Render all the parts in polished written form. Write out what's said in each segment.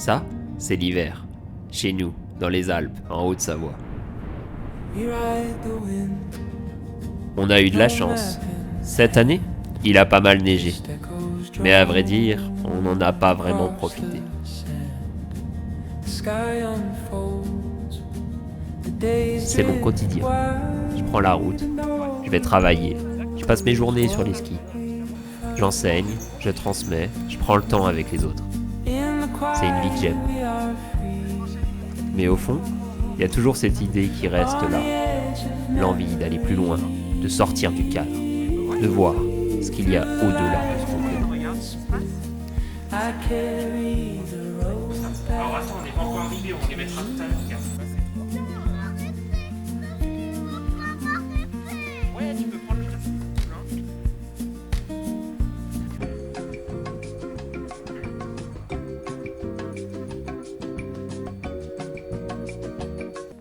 Ça, c'est l'hiver. Chez nous, dans les Alpes, en Haute-Savoie. On a eu de la chance. Cette année, il a pas mal neigé. Mais à vrai dire, on n'en a pas vraiment profité. C'est mon quotidien. Je prends la route, je vais travailler, je passe mes journées sur les skis. J'enseigne, je transmets, je prends le temps avec les autres. C'est une vie que j'aime. Mais au fond, il y a toujours cette idée qui reste là. L'envie d'aller plus loin, de sortir du cadre, de voir ce qu'il y a au-delà de ce qu'on connaît. Alors attends, on n'est pas encore arrivé, on les mettra tout à l'heure. Ouais, tu peux prendre le café.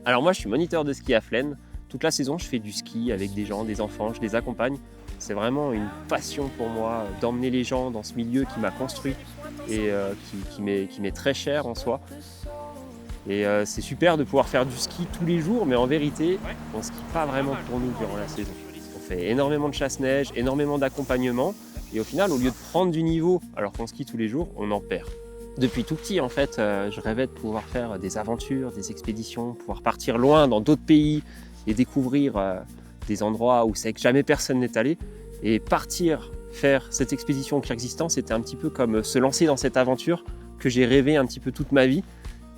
Alors moi, je suis moniteur de ski à Flaine. Toute la saison, je fais du ski avec des gens, des enfants, je les accompagne. C'est vraiment une passion pour moi d'emmener les gens dans ce milieu qui m'a construit et qui m'est très cher en soi. Et c'est super de pouvoir faire du ski tous les jours, mais en vérité, on ne skie pas vraiment pour nous durant la saison. On fait énormément de chasse-neige, énormément d'accompagnement, et au final, au lieu de prendre du niveau alors qu'on skie tous les jours, on en perd. Depuis tout petit, en fait, je rêvais de pouvoir faire des aventures, des expéditions, pouvoir partir loin dans d'autres pays et découvrir des endroits où c'est que jamais personne n'est allé. Et partir faire cette expédition au Kyrgyzstan, c'était un petit peu comme se lancer dans cette aventure que j'ai rêvé un petit peu toute ma vie.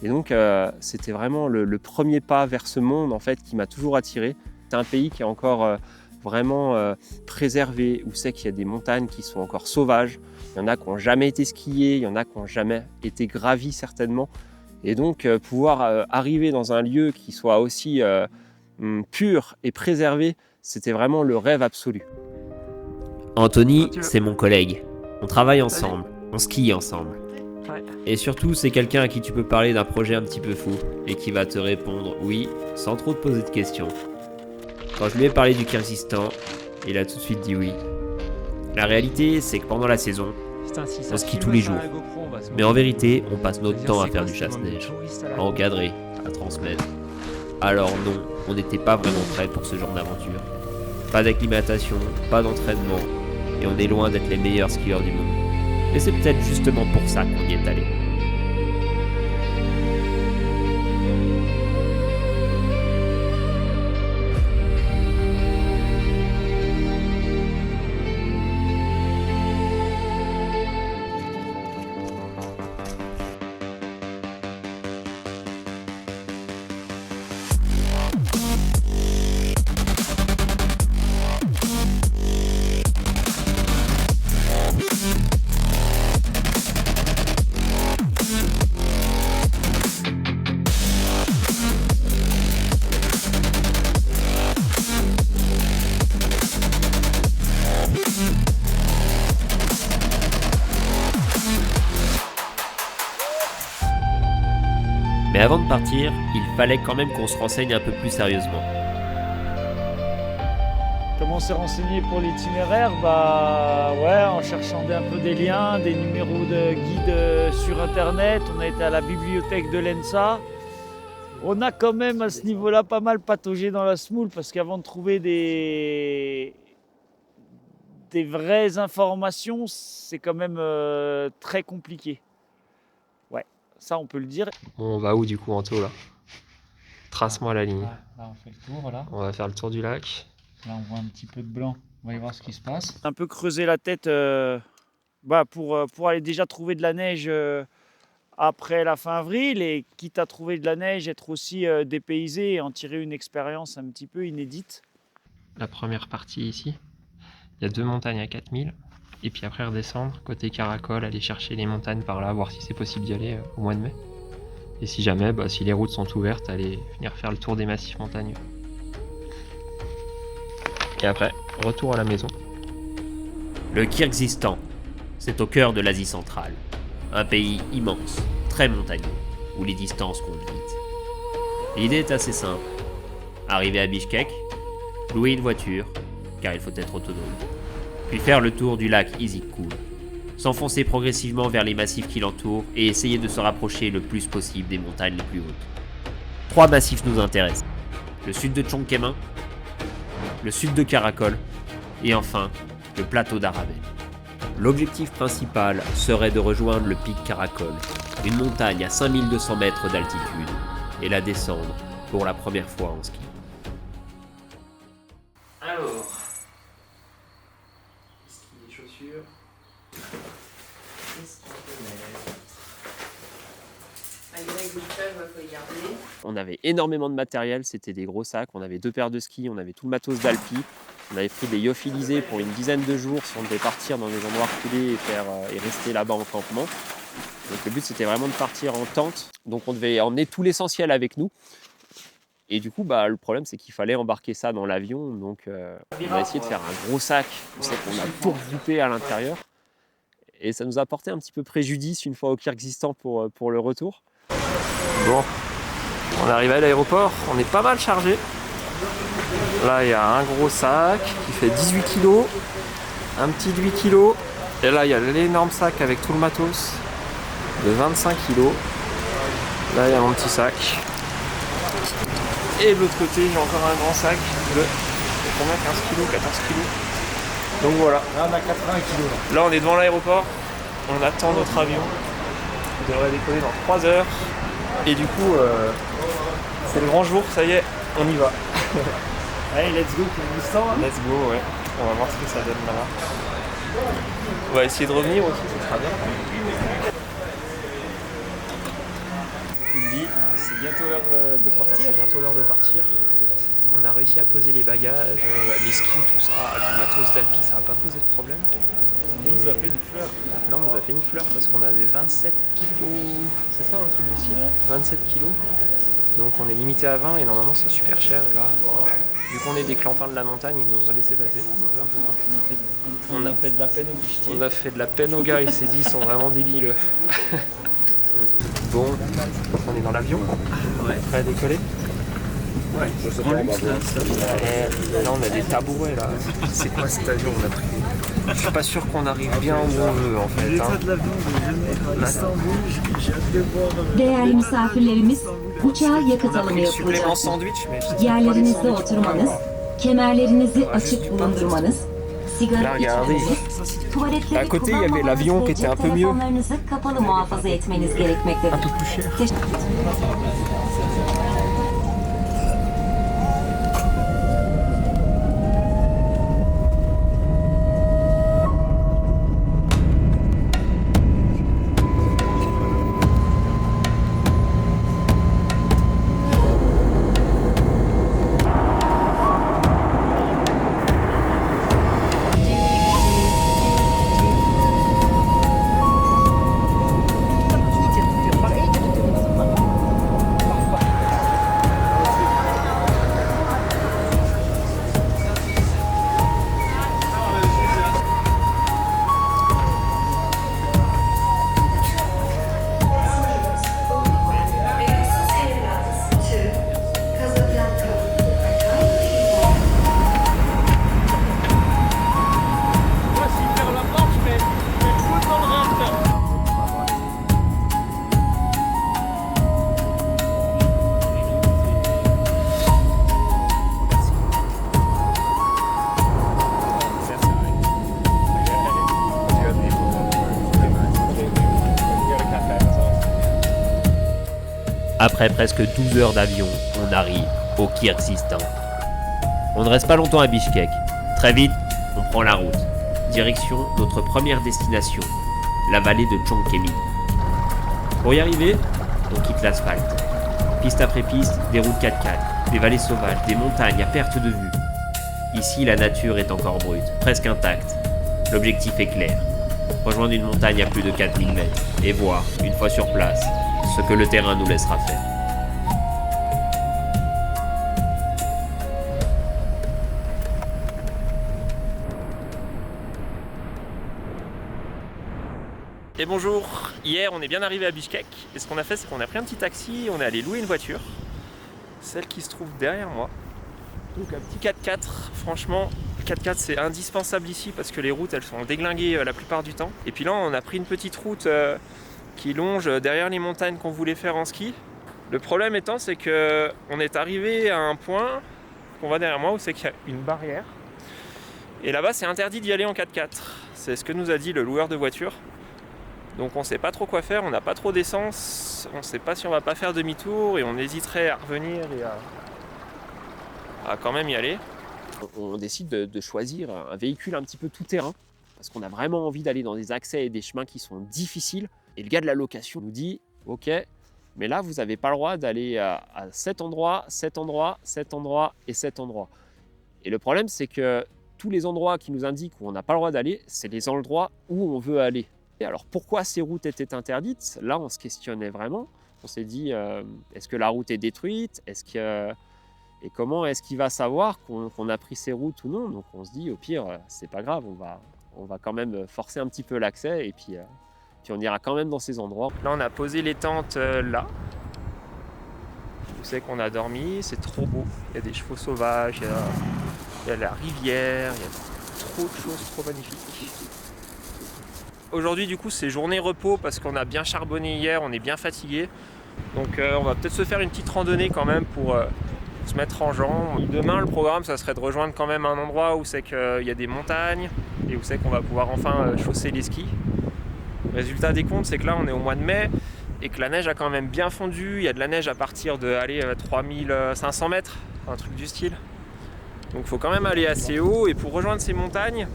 Et donc, c'était vraiment le premier pas vers ce monde en fait qui m'a toujours attiré. C'est un pays qui est encore vraiment préservé, où c'est qu'il y a des montagnes qui sont encore sauvages. Il y en a qui n'ont jamais été skiées, il y en a qui n'ont jamais été gravies certainement. Et donc, pouvoir arriver dans un lieu qui soit aussi pur et préservé, c'était vraiment le rêve absolu. Anthony, c'est mon collègue. On travaille ensemble, on skie ensemble. Et surtout, c'est quelqu'un à qui tu peux parler d'un projet un petit peu fou et qui va te répondre oui, sans trop te poser de questions. Quand je lui ai parlé du Kyrgyzstan, il a tout de suite dit oui. La réalité, c'est que pendant la saison, on skie tous les jours. Mais en vérité, on passe notre temps à faire du chasse-neige, à encadrer, à transmettre. Alors non, on n'était pas vraiment prêts pour ce genre d'aventure. Pas d'acclimatation, pas d'entraînement, et on est loin d'être les meilleurs skieurs du monde. Et c'est peut-être justement pour ça qu'on y est allé. Mais avant de partir, il fallait quand même qu'on se renseigne un peu plus sérieusement. Comment on s'est renseigné pour l'itinéraire? En cherchant un peu des liens, des numéros de guides sur internet. On a été à la bibliothèque de l'ENSA. On a quand même à ce niveau-là pas mal pataugé dans la semoule parce qu'avant de trouver des vraies informations, c'est quand même très compliqué. Ouais, ça on peut le dire. Bon, on va où du coup, Anto, là? Trace-moi la ligne. Là on fait le tour, voilà. On va faire le tour du lac. Là on voit un petit peu de blanc, on va y voir ce qui se passe. Un peu creuser la tête pour aller déjà trouver de la neige après la fin avril et quitte à trouver de la neige, être aussi dépaysé et en tirer une expérience un petit peu inédite. La première partie ici, il y a 2 montagnes à 4000. Et puis après redescendre, côté Caracol, aller chercher les montagnes par là, voir si c'est possible d'y aller au mois de mai. Et si jamais, si les routes sont ouvertes, aller venir faire le tour des massifs montagneux. Et après, retour à la maison. Le Kyrgyzstan, c'est au cœur de l'Asie centrale. Un pays immense, très montagneux, où les distances comptent vite. L'idée est assez simple. Arriver à Bishkek, louer une voiture, car il faut être autonome, puis faire le tour du lac Issyk-Kul. s'enfoncer progressivement vers les massifs qui l'entourent et essayer de se rapprocher le plus possible des montagnes les plus hautes. 3 massifs nous intéressent. Le sud de Tchonkemin, le sud de Karakol et enfin le plateau d'Arabel. L'objectif principal serait de rejoindre le pic Karakol, une montagne à 5200 mètres d'altitude, et la descendre pour la première fois en ski. Alors, ski, les chaussures. Qu'est-ce qu'on peut mettre? Les règles du stage, il faut les garder. On avait énormément de matériel, c'était des gros sacs, on avait 2 paires de skis, on avait tout le matos d'Alpi, on avait pris des lyophilisés pour une dizaine de jours si on devait partir dans des endroits reculés et rester là-bas en campement. Donc le but c'était vraiment de partir en tente, donc on devait emmener tout l'essentiel avec nous. Et du coup le problème c'est qu'il fallait embarquer ça dans l'avion, donc on a essayé de faire un gros sac, on sait qu'on a tout regroupé à l'intérieur. Et ça nous a porté un petit peu préjudice une fois au Kyrgyzstan pour le retour. Bon, on est arrivé à l'aéroport, on est pas mal chargé. Là, il y a un gros sac qui fait 18 kg, un petit de 8 kg. Et là, il y a l'énorme sac avec tout le matos de 25 kg. Là, il y a mon petit sac. Et de l'autre côté, j'ai encore un grand sac de combien, 15 kg, 14 kg. Donc voilà. Là, on a 80 kg. Là, on est devant l'aéroport. On attend notre avion. Il devrait décoller dans 3 heures. Et du coup, c'est le grand jour, ça y est, on y va. Allez, let's go pour Kyrgyzstan. Let's go, ouais. On va voir ce que ça donne là-bas. On va essayer de revenir aussi, ce sera bien. Il me dit, c'est bientôt l'heure de partir. C'est bientôt l'heure de partir. On a réussi à poser les bagages, les skis, tout ça, le matos d'Alpi, ça n'a pas posé de problème. On nous a fait une fleur. Là, on nous a fait une fleur parce qu'on avait 27 kilos. C'est ça un truc de style, 27 kilos. Donc on est limité à 20 et normalement c'est super cher. Et là, vu qu'on est des clampins de la montagne, ils nous ont laissé passer. On a fait de la peine au guichetier. On a fait de la peine aux gars, ils s'est dit ils sont vraiment débiles. Bon, on est dans l'avion. Ouais. Prêt à décoller? Ouais. Là on a des tabourets là. C'est quoi cet avion on a pris? Je suis pas sûr qu'on arrive bien où on veut en fait. L'état de l'avion de İstanbul, j'ai hâte de voir. Değerli misafirlerimiz, uçağa yakıt On a alımı pris le supplément yapılacak. sandwich mais Yerlerinizde oturmanız, kemerlerinizi açık bulundurmanız, sigara Là, regardez. içmeniz, tuvaletleri À côté, il y avait l'avion qui était un peu mieux. telefonlarınızı kapalı muhafaza etmeniz gerekmektedir. un peu plus cher. Après presque 12 heures d'avion, on arrive au Kyrgyzstan. On ne reste pas longtemps à Bishkek. Très vite, on prend la route. Direction notre première destination, la vallée de Tchonkemin. Pour y arriver, on quitte l'asphalte. Piste après piste, des routes 4x4, des vallées sauvages, des montagnes à perte de vue. Ici, la nature est encore brute, presque intacte. L'objectif est clair. Rejoindre une montagne à plus de 4000 mètres et voir, une fois sur place, ce que le terrain nous laissera faire. Et bonjour, hier on est bien arrivé à Bishkek et ce qu'on a fait c'est qu'on a pris un petit taxi et on est allé louer une voiture, celle qui se trouve derrière moi. Donc un petit 4x4, franchement 4x4 c'est indispensable ici parce que les routes elles sont déglinguées la plupart du temps. Et puis là on a pris une petite route qui longe derrière les montagnes qu'on voulait faire en ski. Le problème étant c'est que on est arrivé à un point qu'on voit derrière moi où c'est qu'il y a une barrière. Et là-bas c'est interdit d'y aller en 4x4. C'est ce que nous a dit le loueur de voiture. Donc on sait pas trop quoi faire, on n'a pas trop d'essence, on sait pas si on va pas faire demi-tour et on hésiterait à revenir et à quand même y aller. On décide de choisir un véhicule un petit peu tout-terrain parce qu'on a vraiment envie d'aller dans des accès et des chemins qui sont difficiles. Et le gars de la location nous dit « Ok, mais là vous n'avez pas le droit d'aller à cet endroit, cet endroit, cet endroit et cet endroit. » Et le problème c'est que tous les endroits qui nous indiquent où on n'a pas le droit d'aller, c'est les endroits où on veut aller. Et alors pourquoi ces routes étaient interdites? Là on se questionnait vraiment. On s'est dit est-ce que la route est détruite? Et comment est-ce qu'il va savoir qu'on a pris ces routes ou non? Donc on se dit au pire c'est pas grave, on va quand même forcer un petit peu l'accès et puis on ira quand même dans ces endroits. Là on a posé les tentes là. Vous savez qu'on a dormi, c'est trop beau. Il y a des chevaux sauvages, il y a la rivière, il y a trop de choses trop magnifiques. Aujourd'hui du coup c'est journée repos parce qu'on a bien charbonné hier, on est bien fatigué. Donc on va peut-être se faire une petite randonnée quand même pour se mettre en jambes. Demain le programme ça serait de rejoindre quand même un endroit où c'est qu'il y a des montagnes et où c'est qu'on va pouvoir enfin chausser les skis. Le résultat des comptes c'est que là on est au mois de mai et que la neige a quand même bien fondu. Il y a de la neige à partir de 3500 mètres, un truc du style. Donc il faut quand même aller assez haut et pour rejoindre ces montagnes,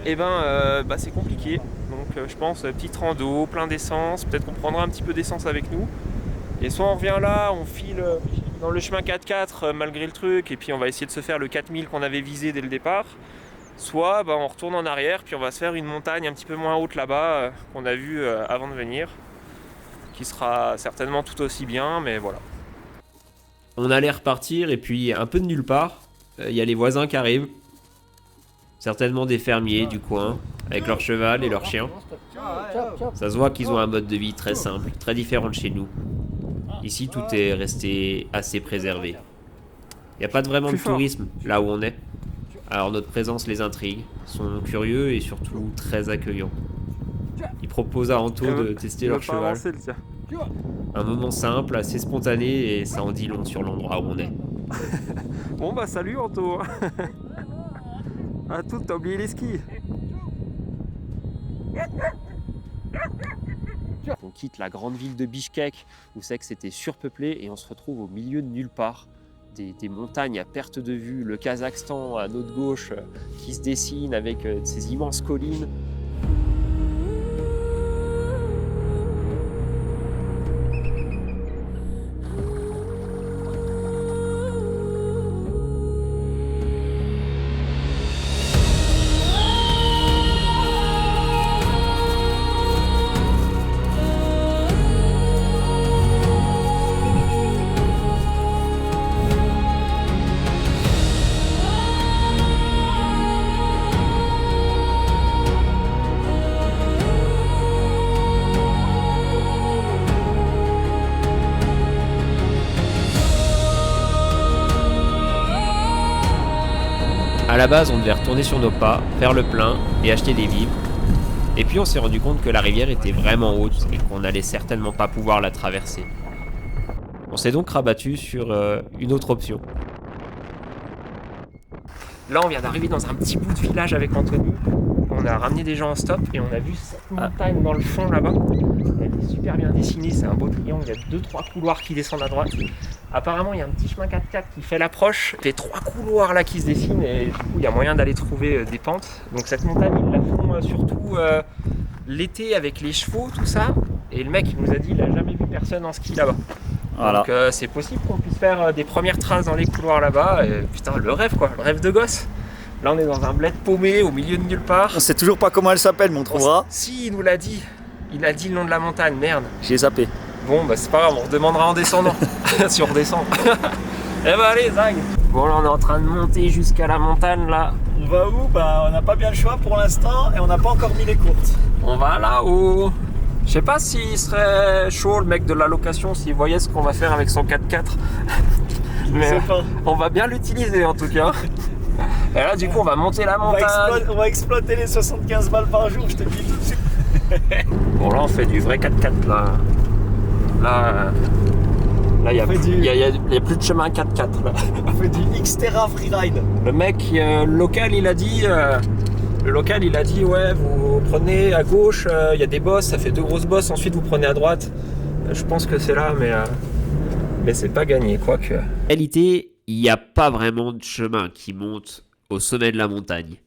c'est compliqué. Donc je pense petite rando, plein d'essence, peut-être qu'on prendra un petit peu d'essence avec nous. Et soit on revient là, on file dans le chemin 4x4 malgré le truc et puis on va essayer de se faire le 4000 qu'on avait visé dès le départ. Soit on retourne en arrière puis on va se faire une montagne un petit peu moins haute là-bas qu'on a vue avant de venir, qui sera certainement tout aussi bien, mais voilà. On allait repartir et puis un peu de nulle part, il y a les voisins qui arrivent. Certainement des fermiers du coin, avec leur cheval et leur chien. Ça se voit qu'ils ont un mode de vie très simple, très différent de chez nous. Ici, tout est resté assez préservé. Il n'y a pas vraiment de tourisme là où on est. Alors notre présence les intrigue, sont curieux et surtout très accueillants. Ils proposent à Anto de tester leur cheval. Un moment simple, assez spontané et ça en dit long sur l'endroit où on est. Bon bah salut Anto. Ah tout, t'as oublié les skis. On quitte la grande ville de Bichkek où c'est que c'était surpeuplé et on se retrouve au milieu de nulle part. Des montagnes à perte de vue, le Kazakhstan à notre gauche qui se dessine avec ces immenses collines. À la base, on devait retourner sur nos pas, faire le plein et acheter des vivres. Et puis on s'est rendu compte que la rivière était vraiment haute et qu'on n'allait certainement pas pouvoir la traverser. On s'est donc rabattu sur une autre option. Là, on vient d'arriver dans un petit bout de village avec Anthony. On a ramené des gens en stop et on a vu cette montagne dans le fond là-bas. Elle est super bien dessinée, c'est un beau triangle, il y a 2-3 couloirs qui descendent à droite. Apparemment, il y a un petit chemin 4x4 qui fait l'approche. Les 3 couloirs là qui se dessinent et du coup, il y a moyen d'aller trouver des pentes. Donc cette montagne, ils la font surtout l'été avec les chevaux, tout ça. Et le mec, il nous a dit, il n'a jamais vu personne en ski là-bas. Voilà. Donc c'est possible qu'on puisse faire des premières traces dans les couloirs là-bas. Et, putain, le rêve quoi, le rêve de gosse. Là, on est dans un bled paumé au milieu de nulle part. On sait toujours pas comment elle s'appelle, mais on trouvera. Si, il nous l'a dit. Il a dit le nom de la montagne, merde. J'ai zappé. Bon, bah c'est pas grave, on redemandera en descendant. Si on redescend. Eh bah allez, zag. Bon, là, on est en train de monter jusqu'à la montagne, là. On va où? Bah, on n'a pas bien le choix pour l'instant et on n'a pas encore mis les courtes. On va là-haut. Je sais pas s'il serait chaud, le mec de la location, s'il voyait ce qu'on va faire avec son 4x4. Mais on va bien l'utiliser, en tout cas. Et là, du coup, on va monter la montagne. On va exploiter les 75 balles par jour, je te le dis tout de suite. Bon, là, on fait du vrai 4x4, là. Là, il n'y a, plus de chemin 4x4, là. On fait du Xterra Freeride. Le mec, le local, il a dit... ouais, vous prenez à gauche, il y a des bosses, ça fait 2 grosses bosses, ensuite vous prenez à droite. Je pense que c'est là, mais c'est pas gagné, quoique. En réalité, il n'y a pas vraiment de chemin qui monte au sommet de la montagne.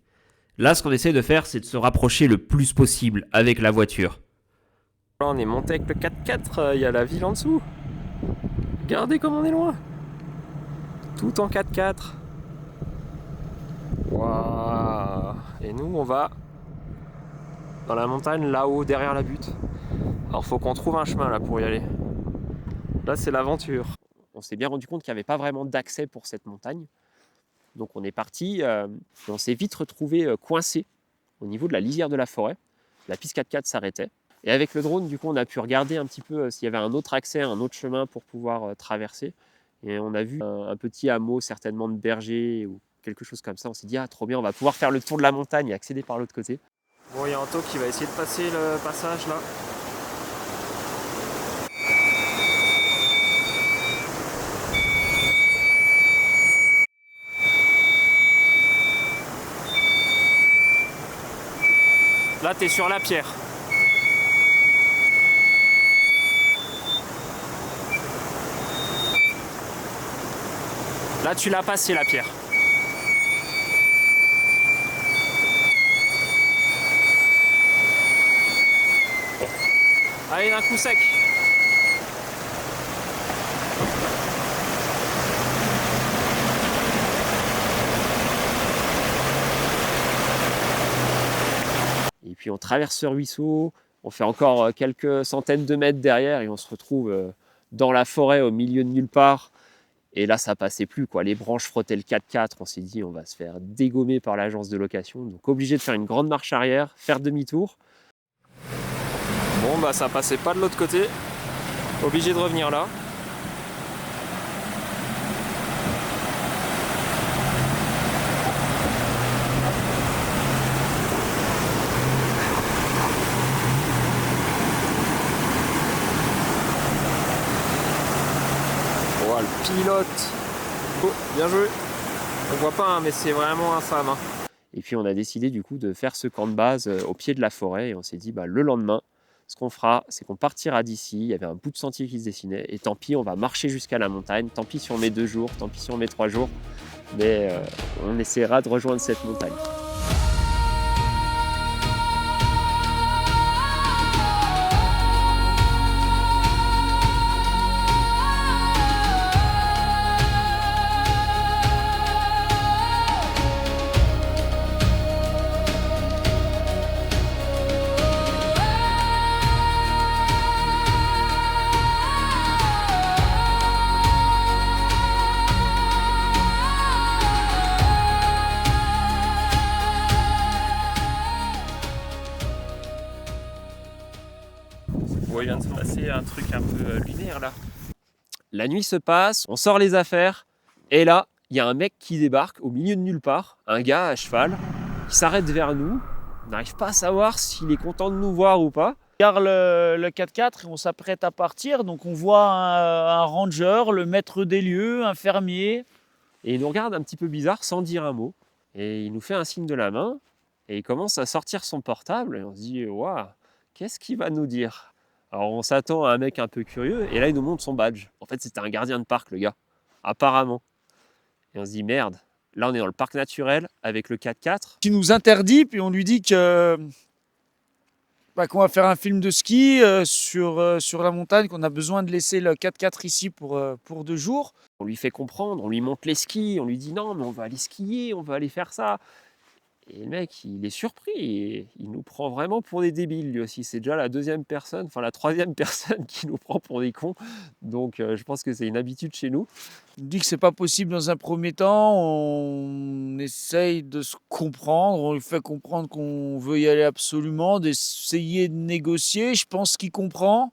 Là, ce qu'on essaie de faire, c'est de se rapprocher le plus possible avec la voiture. Là, on est monté avec le 4x4, il y a la ville en dessous. Regardez comme on est loin. Tout en 4x4. Waouh. Et nous, on va dans la montagne, là-haut, derrière la butte. Alors, faut qu'on trouve un chemin là pour y aller. Là, c'est l'aventure. On s'est bien rendu compte qu'il n'y avait pas vraiment d'accès pour cette montagne. Donc, on est parti et on s'est vite retrouvé coincé au niveau de la lisière de la forêt. La piste 4x4 s'arrêtait. Et avec le drone, du coup, on a pu regarder un petit peu s'il y avait un autre accès, un autre chemin pour pouvoir traverser. Et on a vu un petit hameau, certainement de bergers ou quelque chose comme ça. On s'est dit, ah, trop bien, on va pouvoir faire le tour de la montagne et accéder par l'autre côté. Bon, il y a Anto qui va essayer de passer le passage là. Là, t'es sur la pierre. Là, tu l'as passé, la pierre. Allez, d'un coup sec. Et puis on traverse ce ruisseau, on fait encore quelques centaines de mètres derrière et on se retrouve dans la forêt au milieu de nulle part. Et là, ça passait plus, quoi. Les branches frottaient le 4x4. On s'est dit, on va se faire dégommer par l'agence de location. Donc, obligé de faire une grande marche arrière, faire demi-tour. Bon, bah, ça passait pas de l'autre côté. Obligé de revenir là. Le pilote. Oh, bien joué. On voit pas, hein, mais c'est vraiment infâme. Hein. Et puis on a décidé du coup de faire ce camp de base au pied de la forêt et on s'est dit bah, le lendemain, ce qu'on fera, c'est qu'on partira d'ici. Il y avait un bout de sentier qui se dessinait et tant pis, on va marcher jusqu'à la montagne. Tant pis si on met 2 jours, tant pis si on met 3 jours, mais on essaiera de rejoindre cette montagne. Il vient de se passer un truc un peu lunaire là. La nuit se passe, on sort les affaires, et là, il y a un mec qui débarque au milieu de nulle part, un gars à cheval, qui s'arrête vers nous. On n'arrive pas à savoir s'il est content de nous voir ou pas. On regarde le 4x4 et on s'apprête à partir. Donc on voit un ranger, le maître des lieux, un fermier. Et il nous regarde un petit peu bizarre sans dire un mot. Et il nous fait un signe de la main, et il commence à sortir son portable, et on se dit, waouh, qu'est-ce qu'il va nous dire ? Alors on s'attend à un mec un peu curieux, et là il nous montre son badge. En fait c'était un gardien de parc le gars, apparemment. Et on se dit merde, là on est dans le parc naturel avec le 4x4. Qui nous interdit, puis on lui dit que qu'on va faire un film de ski sur la montagne, qu'on a besoin de laisser le 4x4 ici pour 2 jours. On lui fait comprendre, on lui montre les skis, on lui dit non mais on va aller skier, on va aller faire ça. Et le mec, il est surpris, et il nous prend vraiment pour des débiles lui aussi. C'est déjà la 2e personne, enfin la 3e personne qui nous prend pour des cons. Donc je pense que c'est une habitude chez nous. Il dit que c'est pas possible dans un premier temps, on essaye de se comprendre, on lui fait comprendre qu'on veut y aller absolument, d'essayer de négocier, je pense qu'il comprend.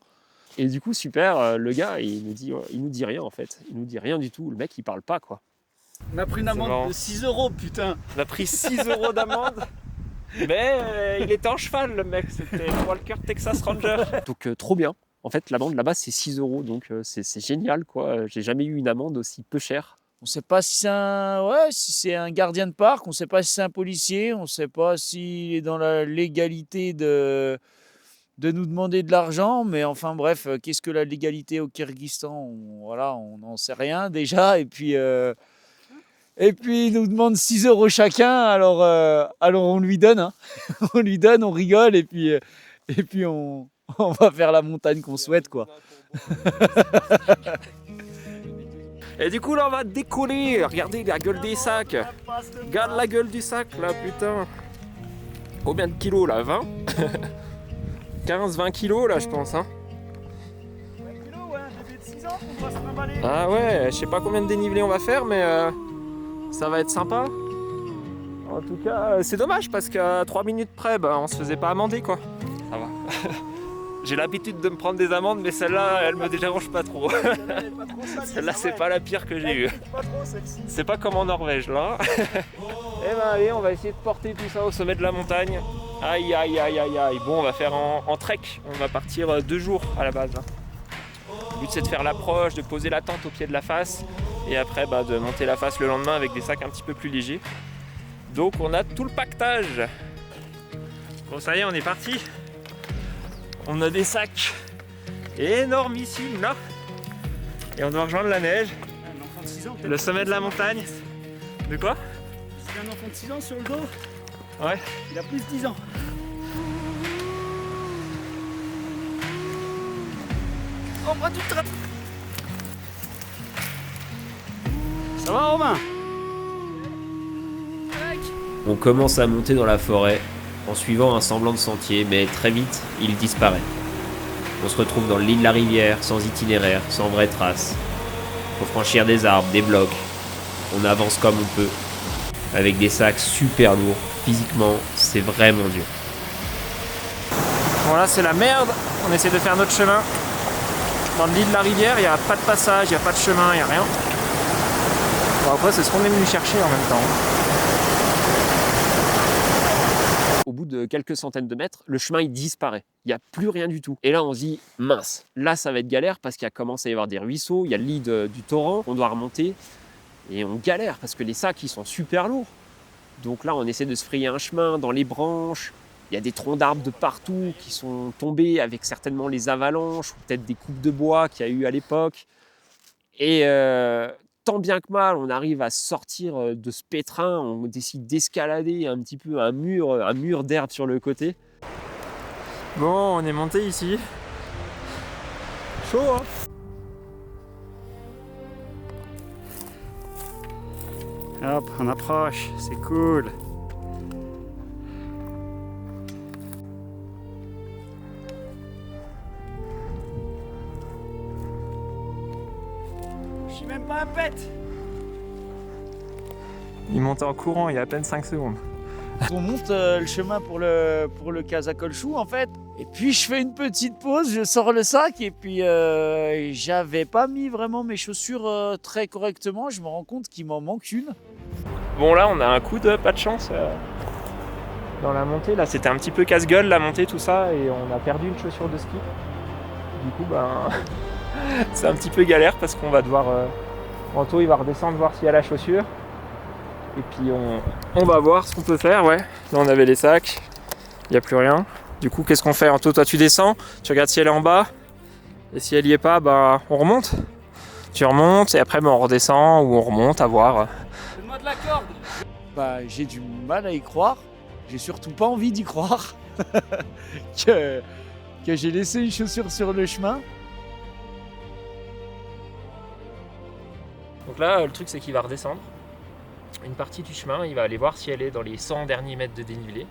Et du coup, super, le gars, il nous dit rien en fait. Il nous dit rien du tout, le mec il parle pas quoi. On a pris une marrant. amende de 6 €, putain. On a pris 6 € d'amende. Mais il était en cheval, le mec. C'était Walker Texas Ranger. Donc trop bien. En fait, l'amende là-bas, c'est 6 €. Donc c'est génial, quoi. J'ai jamais eu une amende aussi peu chère. On ne sait pas si c'est un gardien de parc, on ne sait pas si c'est un policier, on ne sait pas s'il est dans la légalité de nous demander de l'argent, mais enfin bref, qu'est-ce que la légalité au Kyrgyzstan? On n'en sait rien déjà, et puis il nous demande 6 € chacun, alors on lui donne, hein. On lui donne, on rigole, et puis on va faire la montagne qu'on souhaite, quoi. Et du coup, là, on va décoller. Regardez la gueule des sacs. Regarde la gueule du sac, là, putain. Combien de kilos, là? 20 15-20 kilos, là, je pense, hein. Ah ouais, je sais pas combien de dénivelé on va faire, mais ça va être sympa. En tout cas, c'est dommage, parce qu'à 3 minutes près, on se faisait pas amender, quoi. Ça va. J'ai l'habitude de me prendre des amendes, mais celle-là, elle me dérange pas trop. Celle-là, c'est pas la pire que j'ai eue. C'est pas comme en Norvège, là. Eh ben allez, on va essayer de porter tout ça au sommet de la montagne. Aïe, aïe, aïe, aïe, aïe. Bon, on va faire en trek. On va partir 2 jours à la base. Le but, c'est de faire l'approche, de poser la tente au pied de la face. Et après, de monter la face le lendemain avec des sacs un petit peu plus légers. Donc, on a tout le pactage. Bon, ça y est, on est parti. On a des sacs énormissimes là. Et on doit rejoindre la neige. Un enfant de 6 ans, Le sommet de la montagne. De quoi? C'est un enfant de 6 ans sur le dos. Ouais. Il a plus de 10 ans. On prend du train. Ça va, Romain? On commence à monter dans la forêt en suivant un semblant de sentier, mais très vite, il disparaît. On se retrouve dans l'île de la rivière, sans itinéraire, sans vraie trace. Faut franchir des arbres, des blocs. On avance comme on peut, avec des sacs super lourds. Physiquement, c'est vraiment dur. Bon là c'est la merde. On essaie de faire notre chemin. Dans l'île de la rivière, il n'y a pas de passage, il n'y a pas de chemin, il n'y a rien. Bon après c'est ce qu'on est venu chercher en même temps. Au bout de quelques centaines de mètres, le chemin il disparaît. Il n'y a plus rien du tout. Et là on se dit mince, là ça va être galère parce qu'il a commencé à y avoir des ruisseaux, il y a le lit du torrent, on doit remonter. Et on galère parce que les sacs ils sont super lourds. Donc là on essaie de se frayer un chemin dans les branches. Il y a des troncs d'arbres de partout qui sont tombés avec certainement les avalanches ou peut-être des coupes de bois qu'il y a eu à l'époque. Et tant bien que mal, on arrive à sortir de ce pétrin, on décide d'escalader un petit peu un mur d'herbe sur le côté. Bon, on est monté ici. Chaud, hein? Hop, on approche, c'est cool. Je suis même pas un pet. Il montait en courant il y a à peine 5 secondes. On monte le chemin pour le Kazakolchou en fait. Et puis je fais une petite pause, je sors le sac et puis j'avais pas mis vraiment mes chaussures très correctement. Je me rends compte qu'il m'en manque une. Bon là on a un coup de pas de chance dans la montée. Là c'était un petit peu casse-gueule la montée tout ça et on a perdu une chaussure de ski. Du coup c'est un petit peu galère parce qu'on va devoir... Anto il va redescendre voir s'il y a la chaussure. Et puis on va voir ce qu'on peut faire, ouais. Là on avait les sacs, il n'y a plus rien. Du coup qu'est-ce qu'on fait Anto, toi tu descends, tu regardes si elle est en bas. Et si elle y est pas, on remonte. Tu remontes et après on redescend ou on remonte à voir. Donne-moi de la corde. J'ai du mal à y croire. J'ai surtout pas envie d'y croire que j'ai laissé une chaussure sur le chemin. Donc là le truc c'est qu'il va redescendre une partie du chemin, il va aller voir si elle est dans les 100 derniers mètres de dénivelé.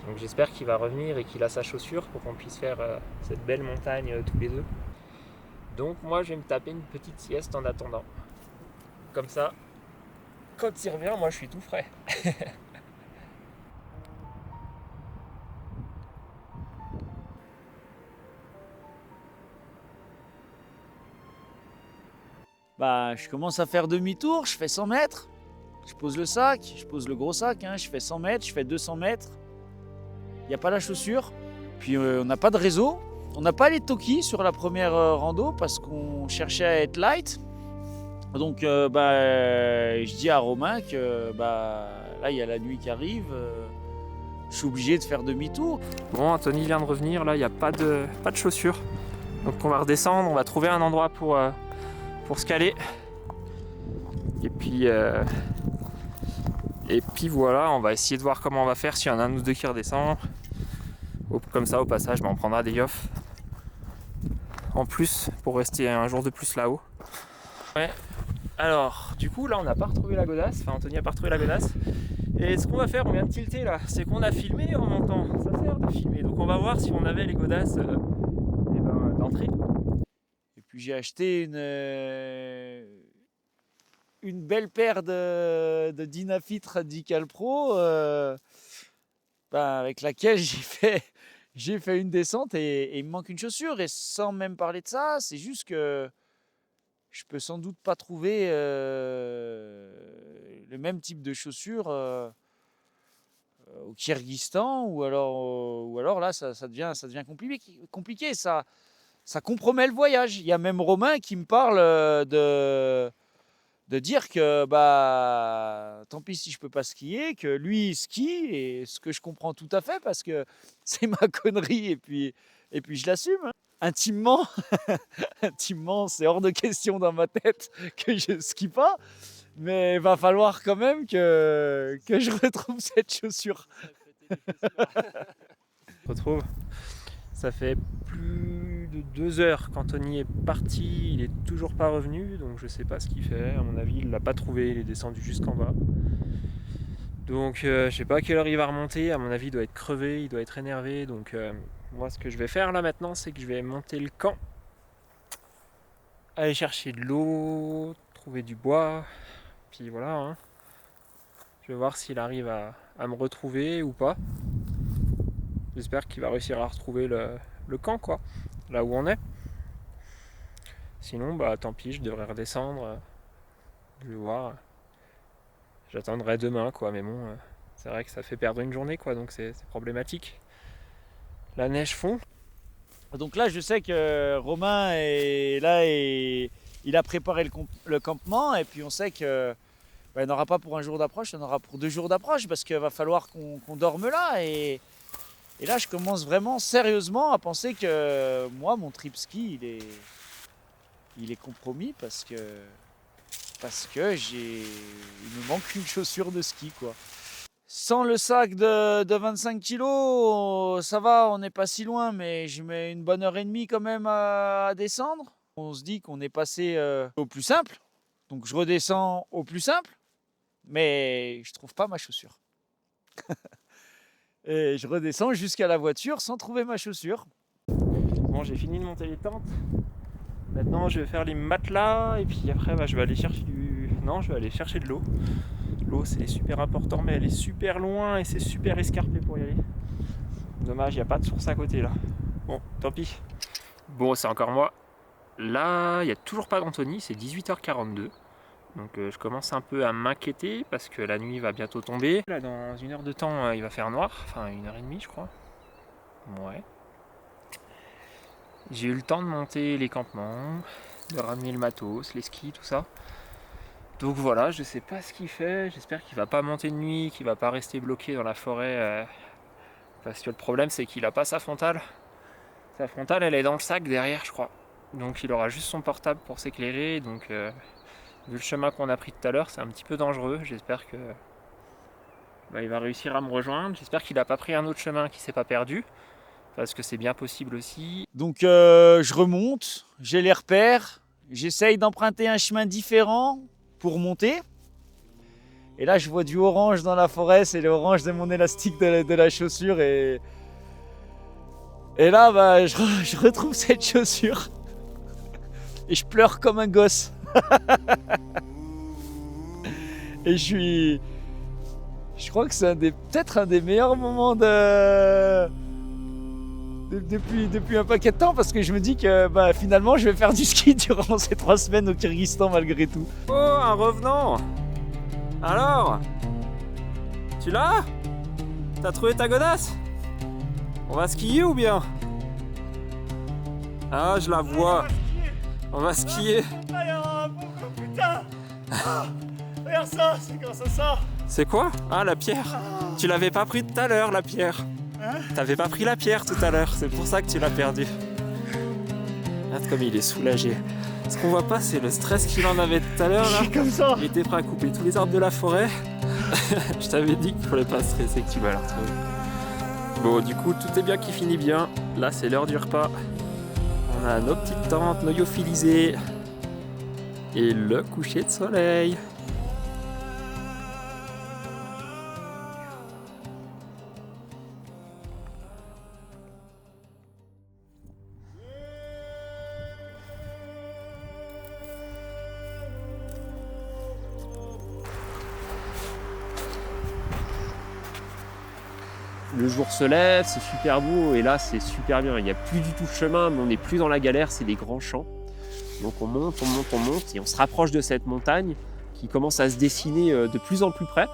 Donc j'espère qu'il va revenir et qu'il a sa chaussure pour qu'on puisse faire cette belle montagne tous les deux. Donc moi je vais me taper une petite sieste en attendant. Comme ça, quand il revient, moi je suis tout frais. Je commence à faire demi-tour, je fais 100 mètres. Je pose le sac, je pose le gros sac, hein, je fais 100 mètres, je fais 200 mètres. Il n'y a pas la chaussure. Puis on n'a pas de réseau. On n'a pas les Toki sur la première rando parce qu'on cherchait à être light. Donc je dis à Romain que là il y a la nuit qui arrive. Je suis obligé de faire demi-tour. Bon, Anthony vient de revenir, là il n'y a pas de chaussures. Donc on va redescendre, on va trouver un endroit pour se caler. Et puis voilà, on va essayer de voir comment on va faire s'il y en a un ou deux qui redescend. Comme ça, au passage, on prendra des off en plus pour rester un jour de plus là-haut. Ouais. Alors, du coup, là, on n'a pas retrouvé la godasse. Enfin, Anthony n'a pas retrouvé la godasse. Et ce qu'on va faire, on vient de tilter là, c'est qu'on a filmé en montant. Ça sert de filmer. Donc, on va voir si on avait les godasses d'entrée. Et puis, j'ai acheté une belle paire de Dynafit Radical Pro avec laquelle j'ai fait une descente et il me manque une chaussure. Et sans même parler de ça, c'est juste que je peux sans doute pas trouver le même type de chaussures au Kyrgyzstan ou alors là ça devient compliqué. Ça compromet le voyage. Il y a même Romain qui me parle de dire que tant pis si je peux pas skier, que lui il skie, et ce que je comprends tout à fait parce que c'est ma connerie et puis je l'assume. Hein. Intimement, c'est hors de question dans ma tête que je skie pas, mais il va falloir quand même que je retrouve cette chaussure. Retrouve. Ça fait plus de 2 heures qu'Anthony est parti, il est toujours pas revenu, donc je sais pas ce qu'il fait. À mon avis, il l'a pas trouvé, il est descendu jusqu'en bas. Donc je sais pas à quelle heure il va remonter, à mon avis il doit être crevé, il doit être énervé. Donc moi ce que je vais faire là maintenant, c'est que je vais monter le camp, aller chercher de l'eau, trouver du bois, puis voilà. Hein. Je vais voir s'il arrive à me retrouver ou pas. J'espère qu'il va réussir à retrouver le camp, quoi, là où on est. Sinon, tant pis, je devrais redescendre. Je vais voir. J'attendrai demain, quoi, mais bon, c'est vrai que ça fait perdre une journée, quoi, donc c'est problématique. La neige fond. Donc là, je sais que Romain est là et il a préparé le campement, et puis on sait que il n'y en aura pas pour un jour d'approche, il y en aura pour 2 jours d'approche, parce qu'il va falloir qu'on dorme là. Et là, je commence vraiment sérieusement à penser que moi, mon trip ski, il est compromis parce que il me manque une chaussure de ski, quoi. Sans le sac de 25 kilos, ça va, on n'est pas si loin, mais je mets une bonne heure et demie quand même à descendre. On se dit qu'on est passé au plus simple, donc je redescends au plus simple, mais je trouve pas ma chaussure. Et je redescends jusqu'à la voiture sans trouver ma chaussure. Bon, j'ai fini de monter les tentes. Maintenant, je vais faire les matelas et puis après, je vais aller chercher de l'eau. L'eau, c'est super important, mais elle est super loin et c'est super escarpé pour y aller. Dommage, il n'y a pas de source à côté là. Bon, tant pis. Bon, c'est encore moi. Là, il n'y a toujours pas d'Anthony, c'est 18h42. Donc je commence un peu à m'inquiéter parce que la nuit va bientôt tomber. Là, dans 1 heure de temps, il va faire noir. Enfin, 1h30, je crois. Ouais. J'ai eu le temps de monter les campements, de ramener le matos, les skis, tout ça. Donc voilà, je sais pas ce qu'il fait. J'espère qu'il va pas monter de nuit, qu'il va pas rester bloqué dans la forêt. Parce que le problème, c'est qu'il a pas sa frontale. Sa frontale, elle est dans le sac derrière, je crois. Donc il aura juste son portable pour s'éclairer. Donc vu le chemin qu'on a pris tout à l'heure, c'est un petit peu dangereux. J'espère que il va réussir à me rejoindre. J'espère qu'il n'a pas pris un autre chemin, qu'il s'est pas perdu. Parce que c'est bien possible aussi. Donc je remonte, j'ai les repères, j'essaye d'emprunter un chemin différent pour monter. Et là je vois du orange dans la forêt, c'est l'orange de mon élastique de la chaussure. Et là je retrouve cette chaussure. Et je pleure comme un gosse. Et je crois que c'est peut-être un des meilleurs moments depuis un paquet de temps, parce que je me dis que finalement je vais faire du ski durant ces 3 semaines au Kyrgyzstan malgré tout. Oh, un revenant Alors, tu l'as? T'as trouvé ta godasse? On va skier ou bien? Ah, je la vois. On va skier. Ah, il y a un bon coup, putain. Ah, regarde ça, c'est grâce à ça. C'est quoi? Ah, la pierre. Tu l'avais pas pris tout à l'heure, la pierre. Hein? T'avais pas pris la pierre tout à l'heure, c'est pour ça que tu l'as perdue. Regarde comme il est soulagé. Ce qu'on voit pas, c'est le stress qu'il en avait tout à l'heure Je là. suis comme ça. Il était prêt à couper tous les arbres de la forêt. Je t'avais dit qu'il fallait pas stresser, que tu vas la retrouver. Bon, du coup, tout est bien qui finit bien. Là, c'est l'heure du repas. On a nos petites tentes, nos lyophilisés. Et le coucher de soleil. Le jour se lève, c'est super beau et là c'est super bien. Il n'y a plus du tout de chemin, mais on n'est plus dans la galère, c'est des grands champs. Donc on monte et on se rapproche de cette montagne qui commence à se dessiner de plus en plus près.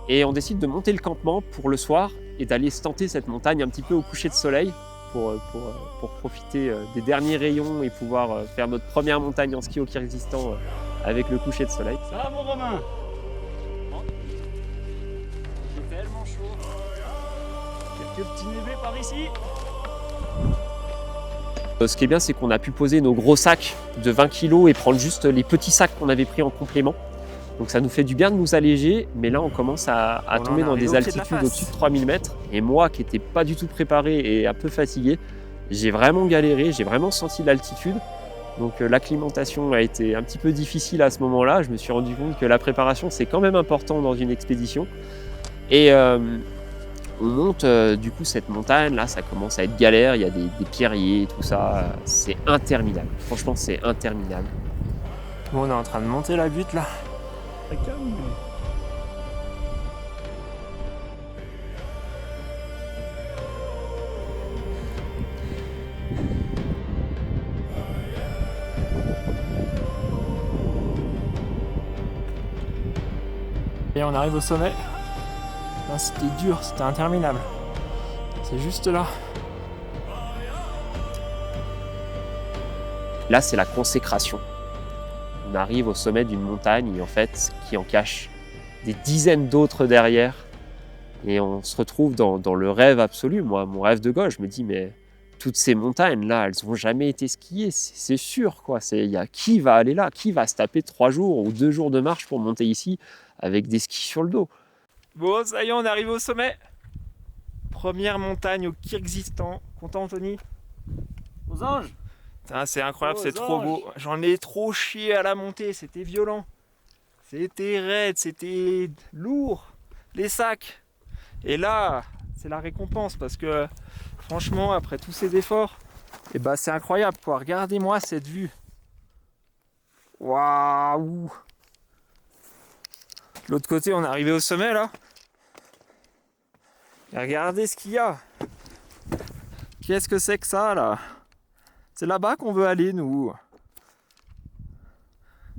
Et on décide de monter le campement pour le soir et d'aller se tenter cette montagne un petit peu au coucher de soleil pour profiter des derniers rayons et pouvoir faire notre première montagne en ski au Kyrgyzstan avec le coucher de soleil. Ça va, mon Romain? C'est tellement chaud. Quelques petits névés par ici. Ce qui est bien, c'est qu'on a pu poser nos gros sacs de 20 kg et prendre juste les petits sacs qu'on avait pris en complément. Donc ça nous fait du bien de nous alléger, mais là on commence à tomber dans des altitudes au-dessus de 3000 mètres. Et moi qui n'étais pas du tout préparé et un peu fatigué, j'ai vraiment galéré, j'ai vraiment senti l'altitude. Donc l'acclimatation a été un petit peu difficile à ce moment-là. Je me suis rendu compte que la préparation c'est quand même important dans une expédition. Et on monte du coup cette montagne, là ça commence à être galère, il y a des pierriers, tout ça, c'est interminable. Franchement c'est interminable. Bon, on est en train de monter la butte là. Et on arrive au sommet. Là, c'était dur, c'était interminable. C'est juste là. Là c'est la consécration. On arrive au sommet d'une montagne et en fait qui en cache des dizaines d'autres derrière. Et on se retrouve dans le rêve absolu. Moi, mon rêve de gosse, je me dis mais toutes ces montagnes là, elles n'ont jamais été skiées, c'est sûr quoi. Qui va aller là? Qui va se taper 3 jours ou 2 jours de marche pour monter ici avec des skis sur le dos? Bon, ça y est, on est arrivé au sommet. Première montagne au Kyrgyzstan. Content, Anthony? Aux anges. Putain, c'est incroyable, Oh, c'est trop anges. beau. J'en ai trop chié à la montée, c'était violent. C'était raide, c'était lourd. Les sacs. Et là, c'est la récompense parce que franchement, après tous ces efforts, et bah, c'est incroyable quoi. Regardez-moi cette vue. Waouh! De l'autre côté, on est arrivé au sommet là. Et regardez ce qu'il y a. Qu'est-ce que c'est que ça là? C'est là-bas qu'on veut aller nous.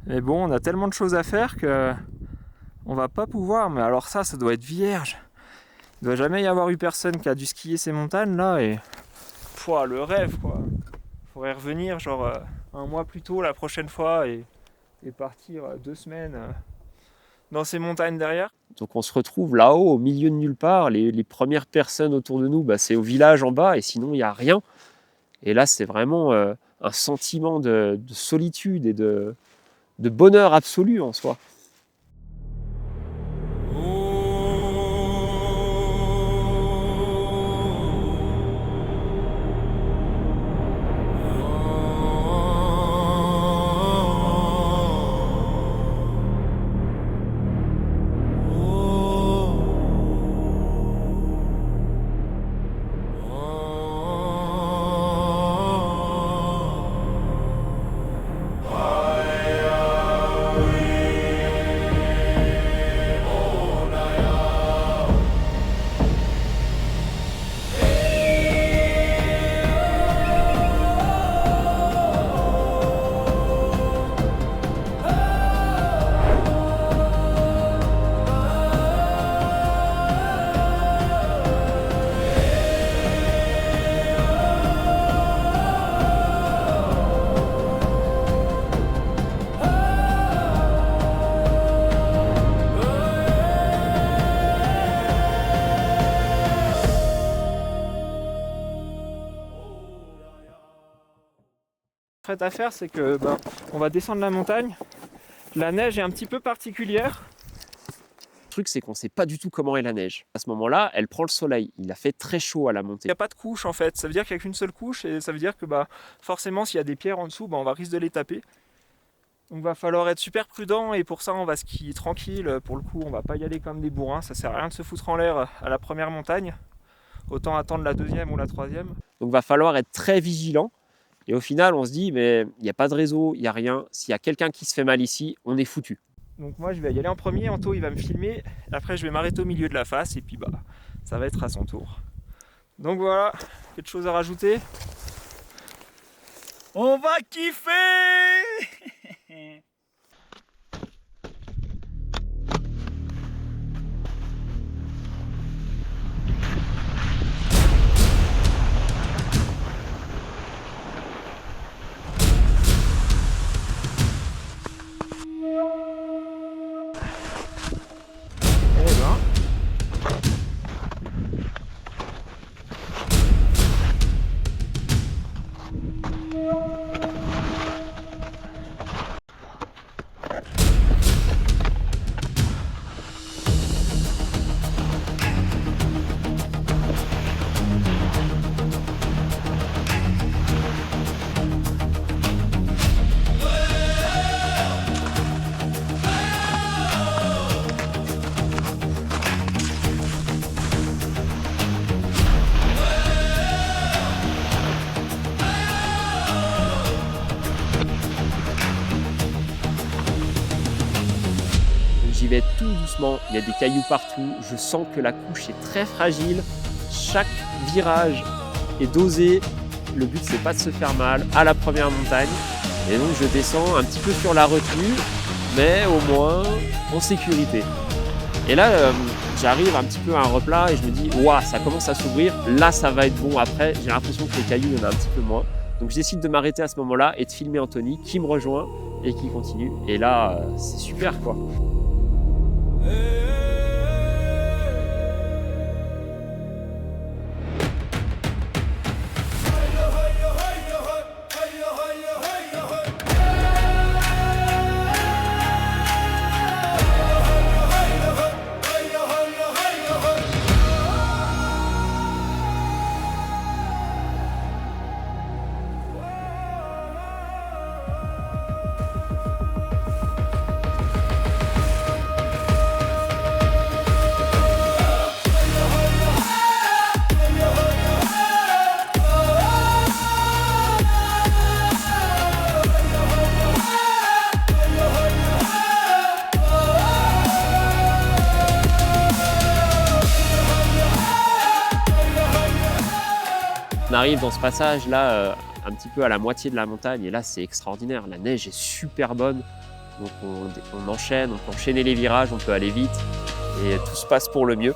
Mais bon, on a tellement de choses à faire que on va pas pouvoir. Mais alors ça doit être vierge. Il doit jamais y avoir eu personne qui a dû skier ces montagnes là et pouah, le rêve quoi. Faudrait revenir genre un mois plus tôt la prochaine fois et partir 2 semaines dans ces montagnes derrière. Donc on se retrouve là-haut, au milieu de nulle part. Les premières personnes autour de nous, c'est au village en bas et sinon il n'y a rien. Et là, c'est vraiment un sentiment de solitude et de bonheur absolu en soi. Ce qu'il à faire, c'est que on va descendre la montagne. La neige est un petit peu particulière. Le truc, c'est qu'on sait pas du tout comment est la neige. À ce moment-là, elle prend le soleil. Il a fait très chaud à la Il montée. n'y a pas de couche en fait. Ça veut dire qu'il n'y a qu'une seule couche et ça veut dire que forcément, s'il y a des pierres en dessous, on va risquer de les taper. Donc va falloir être super prudent et pour ça on va skier tranquille. Pour le coup, on va pas y aller comme des bourrins. Ça sert à rien de se foutre en l'air à la première montagne. Autant attendre la deuxième ou la troisième. Donc va falloir être très vigilant. Et au final, on se dit, mais il n'y a pas de réseau, il n'y a rien. S'il y a quelqu'un qui se fait mal ici, on est foutu. Donc moi je vais y aller en premier, Anto il va me filmer, après je vais m'arrêter au milieu de la face et puis ça va être à son tour. Donc voilà, quelque chose à rajouter? On va kiffer. J'y vais tout doucement, il y a des cailloux partout, je sens que la couche est très fragile, chaque virage est dosé, le but c'est pas de se faire mal à la première montagne, et donc je descends un petit peu sur la retenue, mais au moins en sécurité. Et là j'arrive un petit peu à un replat et je me dis waouh, ça commence à s'ouvrir, là ça va être bon. Après j'ai l'impression que les cailloux il y en a un petit peu moins, donc je décide de m'arrêter à ce moment-là et de filmer Anthony qui me rejoint et qui continue, et là c'est super quoi. On arrive dans ce passage là, un petit peu à la moitié de la montagne, et là c'est extraordinaire, la neige est super bonne, donc on enchaîne, on peut enchaîner les virages, on peut aller vite, et tout se passe pour le mieux.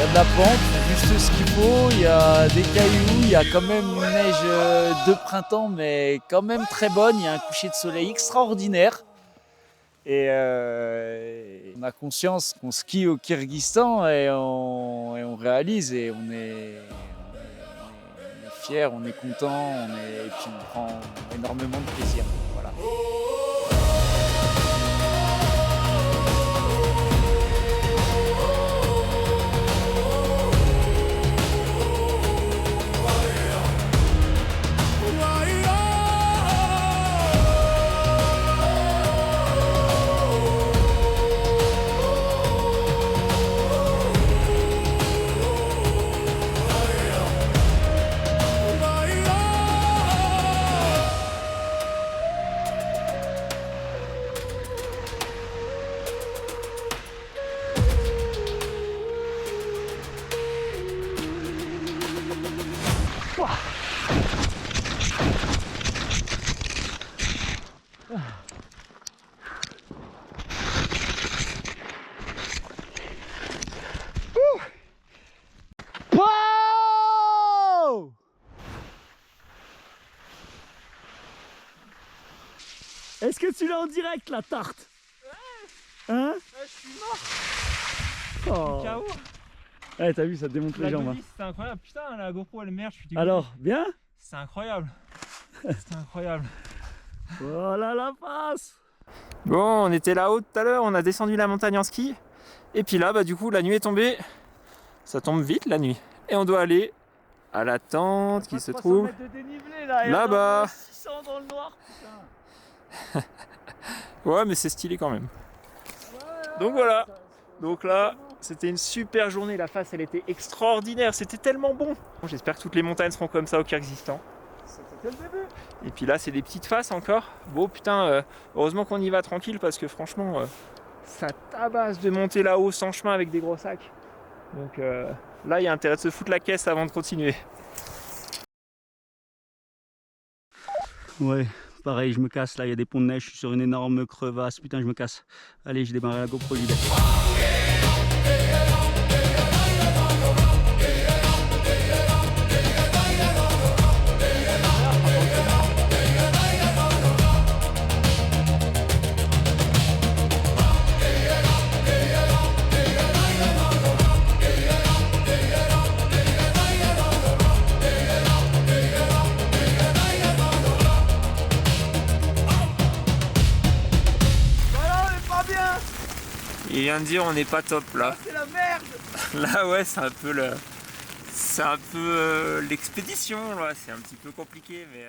De la pente, juste ce qu'il faut, il y a des cailloux, il y a quand même une neige de printemps mais quand même très bonne, il y a un coucher de soleil extraordinaire et on a conscience qu'on skie au Kyrgyzstan et on réalise et on est fiers, on est content, et puis on prend énormément de plaisir. Voilà. que tu l'as en direct, la tarte? Hein? Je suis mort. Oh. KO. Ouais, t'as vu, ça te démonte les jambes. Hein. C'était incroyable. Putain, la GoPro elle merde. Je suis dégoûté. Alors, bien? C'est incroyable. C'était incroyable. Voilà la face. Bon, on était là-haut tout à l'heure. On a descendu la montagne en ski. Et puis là, bah du coup, la nuit est tombée. Ça tombe vite la nuit. Et on doit aller à la tente qui se trouve là-bas. 600 dans le noir, putain. Ouais, mais c'est stylé quand même. Donc voilà. Donc là, c'était une super journée. La face, elle était extraordinaire. C'était tellement bon. J'espère que toutes les montagnes seront comme ça au Kyrgyzstan. C'était le début. Et puis là, c'est des petites faces encore. Bon, putain, heureusement qu'on y va tranquille parce que franchement, ça tabasse de monter là-haut sans chemin avec des gros sacs. Donc là, il y a intérêt de se foutre la caisse avant de continuer. Ouais, pareil, je me casse là, il y a des ponts de neige, je suis sur une énorme crevasse, putain je me casse. Allez, j'ai démarré la GoPro l'idée. Il vient de dire on n'est pas top là. C'est la merde. Là ouais, c'est un peu l'expédition là, c'est un petit peu compliqué mais